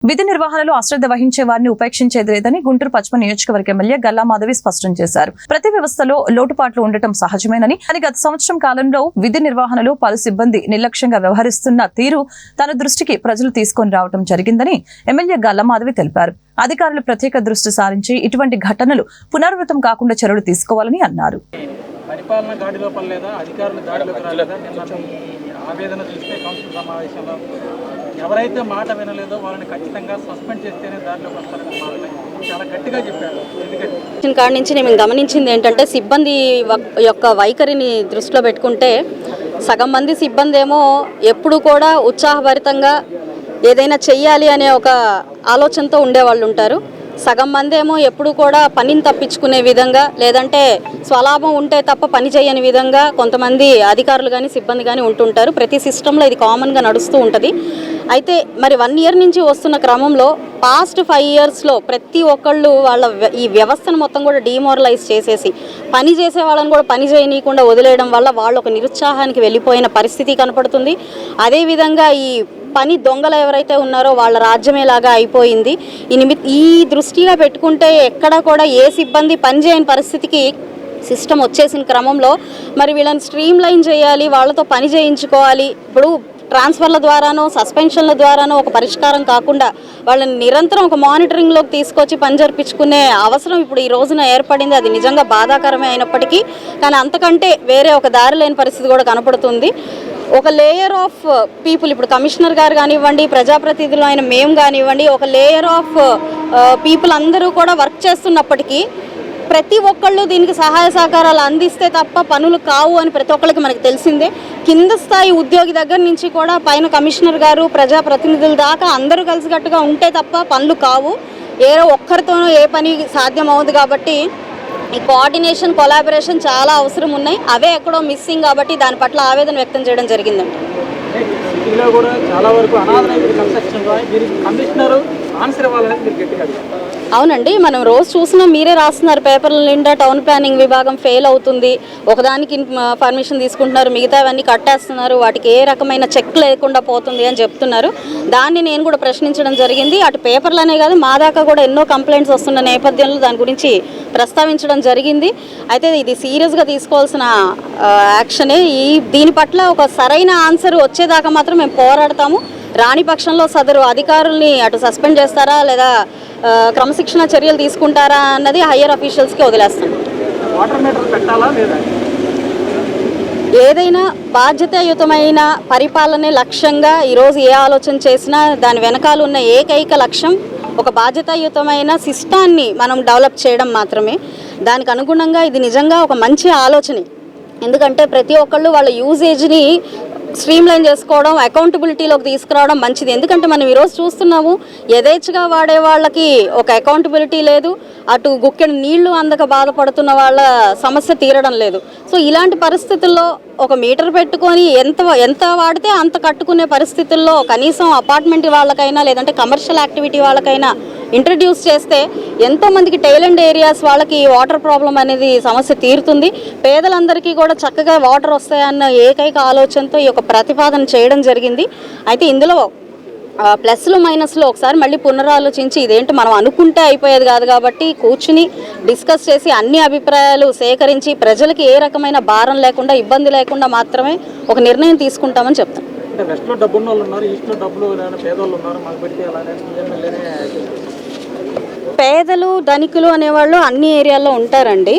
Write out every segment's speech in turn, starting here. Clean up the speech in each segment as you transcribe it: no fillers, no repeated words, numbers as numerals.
విధి నిర్వహణలో అశ్రద్ధ వహించే వారిని ఉపేక్షించేది లేదని గుంటూరు పశ్చిమ నియోజకవర్గ ఎమ్మెల్యే గల్లా మాధవి స్పష్టం చేశారు. ప్రతి వ్యవస్థలో లోటుపాట్లు ఉండటం సహజమేనని, కానీ గత సంవత్సరం కాలంలో విధి నిర్వహణలో పలు సిబ్బంది నిర్లక్ష్యంగా వ్యవహరిస్తున్న తీరు తన దృష్టికి ప్రజలు తీసుకొని రావడం జరిగిందని ఎమ్మెల్యే గల్లా మాధవి తెలిపారు. అధికారులు ప్రత్యేక దృష్టి సారించి ఇటువంటి ఘటనలు పునరావృతం కాకుండా చర్యలు తీసుకోవాలని అన్నారు. పరిపాలన గాడిలో పడలేదా, అధికారులు గాడిలోకి రాలేదా? ఆవేదన చూస్తే కౌన్సిల్ సమావేశంలో ఎవరైతే మాట వినలేదో వాళ్ళని ఖచ్చితంగా సస్పెండ్ చేస్తేనే దారిలోకి వస్తారని చాలా గట్టిగా చెప్పారు. ఎందుకంటే కాడి నుంచి నేను గమనించింది ఏంటంటే, సిబ్బంది యొక్క వైఖరిని దృష్టిలో పెట్టుకుంటే సగం మంది సిబ్బంది ఏమో ఎప్పుడు కూడా ఉత్సాహభరితంగా ఏదైనా చెయ్యాలి అనే ఒక ఆలోచనతో ఉండేవాళ్ళు ఉంటారు. సగం మంది ఏమో ఎప్పుడు కూడా పనిని తప్పించుకునే విధంగా, లేదంటే స్వలాభం ఉంటే తప్ప పని చేయని విధంగా కొంతమంది అధికారులు కానీ సిబ్బంది కానీ ఉంటుంటారు. ప్రతి సిస్టంలో ఇది కామన్గా నడుస్తూ ఉంటుంది. అయితే మరి 1 ఇయర్ నుంచి వస్తున్న క్రమంలో పాస్ట్ 5 ఇయర్స్లో ప్రతి ఒక్కళ్ళు వాళ్ళ ఈ వ్యవస్థను మొత్తం కూడా డిమోరలైజ్ చేసేసి పని చేసే వాళ్ళని కూడా పని చేయనీయకుండా వదిలేయడం వల్ల వాళ్ళు ఒక నిరుత్సాహానికి వెళ్ళిపోయిన పరిస్థితి కనపడుతుంది. అదేవిధంగా ఈ పని దొంగలు ఎవరైతే ఉన్నారో వాళ్ళ రాజ్యమేలాగా అయిపోయింది. ఈ దృష్టిగా పెట్టుకుంటే ఎక్కడ కూడా ఏ సిబ్బంది పని చేయని పరిస్థితికి సిస్టమ్ వచ్చేసిన క్రమంలో మరి వీళ్ళని స్ట్రీమ్ లైన్ చేయాలి, వాళ్ళతో పని చేయించుకోవాలి. ఇప్పుడు ట్రాన్స్ఫర్ల ద్వారానో సస్పెన్షన్ల ద్వారానో ఒక పరిష్కారం కాకుండా వాళ్ళని నిరంతరం ఒక మానిటరింగ్లోకి తీసుకొచ్చి పని జరిపించుకునే అవసరం ఇప్పుడు ఈ రోజున ఏర్పడింది. అది నిజంగా బాధాకరమే అయినప్పటికీ, కానీ అంతకంటే వేరే ఒక దారి లేని పరిస్థితి కూడా కనపడుతుంది. ఒక లేయర్ ఆఫ్ పీపుల్, ఇప్పుడు కమిషనర్ గారు కానివ్వండి, ప్రజాప్రతినిధులు అయిన మేము కానివ్వండి, ఒక లేయర్ ఆఫ్ పీపుల్ అందరూ కూడా వర్క్ చేస్తున్నప్పటికీ ప్రతి ఒక్కళ్ళు దీనికి సహాయ సహకారాలు అందిస్తే తప్ప పనులు కావు అని ప్రతి ఒక్కరికి మనకు తెలిసిందే. కింద స్థాయి ఉద్యోగి దగ్గర నుంచి కూడా పైన కమిషనర్ గారు, ప్రజాప్రతినిధుల దాకా అందరూ కలిసికట్టుగా ఉంటే తప్ప పనులు కావు. ఒక్కరితోనూ ఏ పని సాధ్యం అవ్వదు. కాబట్టి ఈ కోఆర్డినేషన్, కొలాబరేషన్ చాలా అవసరం ఉన్నాయి. అవే ఎక్కడో మిస్సింగ్ కాబట్టి దాని పట్ల ఆవేదన వ్యక్తం చేయడం జరిగిందండి. సిటీలో కూడా చాలా వరకు అనాథరైన కన్స్ట్రక్షన్ కమిషనర్ ఆన్సర్ ఇవ్వాలని మీరు గట్టిగా అడిగారు. అవునండి, మనం రోజు చూసినా, మీరే రాస్తున్నారు పేపర్ల నిండా టౌన్ ప్లానింగ్ విభాగం ఫెయిల్ అవుతుంది, ఒకదానికి పర్మిషన్ తీసుకుంటున్నారు, మిగతావన్నీ కట్టేస్తున్నారు, వాటికి ఏ రకమైన చెక్ లేకుండా పోతుంది అని చెప్తున్నారు. దాన్ని నేను కూడా ప్రశ్నించడం జరిగింది. అటు పేపర్లనే కాదు, మా దాకా కూడా ఎన్నో కంప్లైంట్స్ వస్తున్న నేపథ్యంలో దాని గురించి ప్రస్తావించడం జరిగింది. అయితే ఇది సీరియస్గా తీసుకోవాల్సిన యాక్షనే. దీని పట్ల ఒక సరైన ఆన్సర్ వచ్చేదాకా మాత్రం మేము పోరాడతాము. రాని పక్షంలో సదరు అధికారుల్ని అటు సస్పెండ్ చేస్తారా లేదా క్రమశిక్షణ చర్యలు తీసుకుంటారా అన్నది హయ్యర్ అఫీషియల్స్కి వదిలేస్తాం. ఏదైనా బాధ్యతాయుతమైన పరిపాలనే లక్ష్యంగా ఈరోజు ఏ ఆలోచన చేసినా దాని వెనకాల ఉన్న ఏకైక లక్ష్యం ఒక బాధ్యతాయుతమైన సిస్టాన్ని మనం డెవలప్ చేయడం మాత్రమే. దానికి అనుగుణంగా ఇది నిజంగా ఒక మంచి ఆలోచనే. ఎందుకంటే ప్రతి ఒక్కళ్ళు వాళ్ళ యూజేజ్ని స్ట్రీమ్ లైన్ చేసుకోవడం, అకౌంటబిలిటీలోకి తీసుకురావడం మంచిది. ఎందుకంటే మనం ఈరోజు చూస్తున్నాము, యథేచ్ఛగా వాడే వాళ్ళకి ఒక అకౌంటబిలిటీ లేదు, అటు గుక్కెడు నీళ్లు అందక బాధపడుతున్న వాళ్ళ సమస్య తీరడం లేదు. సో ఇలాంటి పరిస్థితుల్లో ఒక మీటర్ పెట్టుకొని ఎంత వాడితే అంత కట్టుకునే పరిస్థితుల్లో కనీసం అపార్ట్మెంట్ వాళ్ళకైనా లేదంటే కమర్షియల్ యాక్టివిటీ వాళ్ళకైనా ఇంట్రడ్యూస్ చేస్తే ఎంతోమందికి టైలెంట్ ఏరియాస్ వాళ్ళకి వాటర్ ప్రాబ్లం అనేది సమస్య తీరుతుంది. పేదలందరికీ కూడా చక్కగా వాటర్ వస్తాయన్న ఏకైక ఆలోచనతో ఈ యొక్క ప్రతిపాదన చేయడం జరిగింది. అయితే ఇందులో ప్లస్లు మైనస్లు ఒకసారి మళ్ళీ పునరాలోచించి, ఇదేంటి మనం అనుకుంటే అయిపోయేది కాదు కాబట్టి కూర్చుని డిస్కస్ చేసి అన్ని అభిప్రాయాలు సేకరించి ప్రజలకి ఏ రకమైన భారం లేకుండా, ఇబ్బంది లేకుండా మాత్రమే ఒక నిర్ణయం తీసుకుంటామని చెప్తాం. పేదలు ధనికులు అనేవాళ్ళు అన్ని ఏరియాల్లో ఉంటారండి.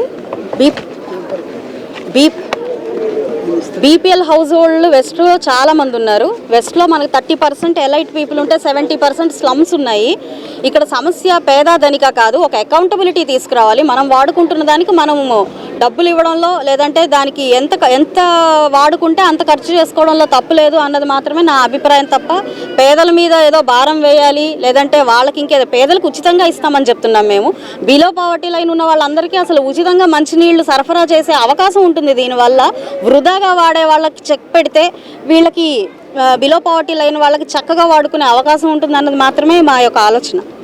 బీపీఎల్ హౌస్ హోల్డ్లు వెస్ట్లో చాలామంది ఉన్నారు. వెస్ట్లో మనకు 30% ఎలైట్ పీపుల్ ఉంటే 70% స్లమ్స్ ఉన్నాయి. ఇక్కడ సమస్య పేద ధనిక కాదు, ఒక అకౌంటబిలిటీ తీసుకురావాలి. మనం వాడుకుంటున్న దానికి మనము డబ్బులు ఇవ్వడంలో, లేదంటే దానికి ఎంత వాడుకుంటే అంత ఖర్చు చేసుకోవడంలో తప్పు లేదు అన్నది మాత్రమే నా అభిప్రాయం తప్ప పేదల మీద ఏదో భారం వేయాలి, లేదంటే వాళ్ళకి ఇంకేదో పేదలకు ఉచితంగా ఇస్తామని చెప్తున్నాం మేము. బిలో పావర్టీ లైన్ ఉన్న వాళ్ళందరికీ అసలు ఉచితంగా మంచినీళ్లు సరఫరా చేసే అవకాశం ఉంటుంది. దీనివల్ల వృధాగా వాడే వాళ్ళకి చెక్ పెడితే వీళ్ళకి బిలో పావర్టీ లైన్ వాళ్ళకి చక్కగా వాడుకునే అవకాశం ఉంటుంది అన్నది మాత్రమే మా యొక్క ఆలోచన.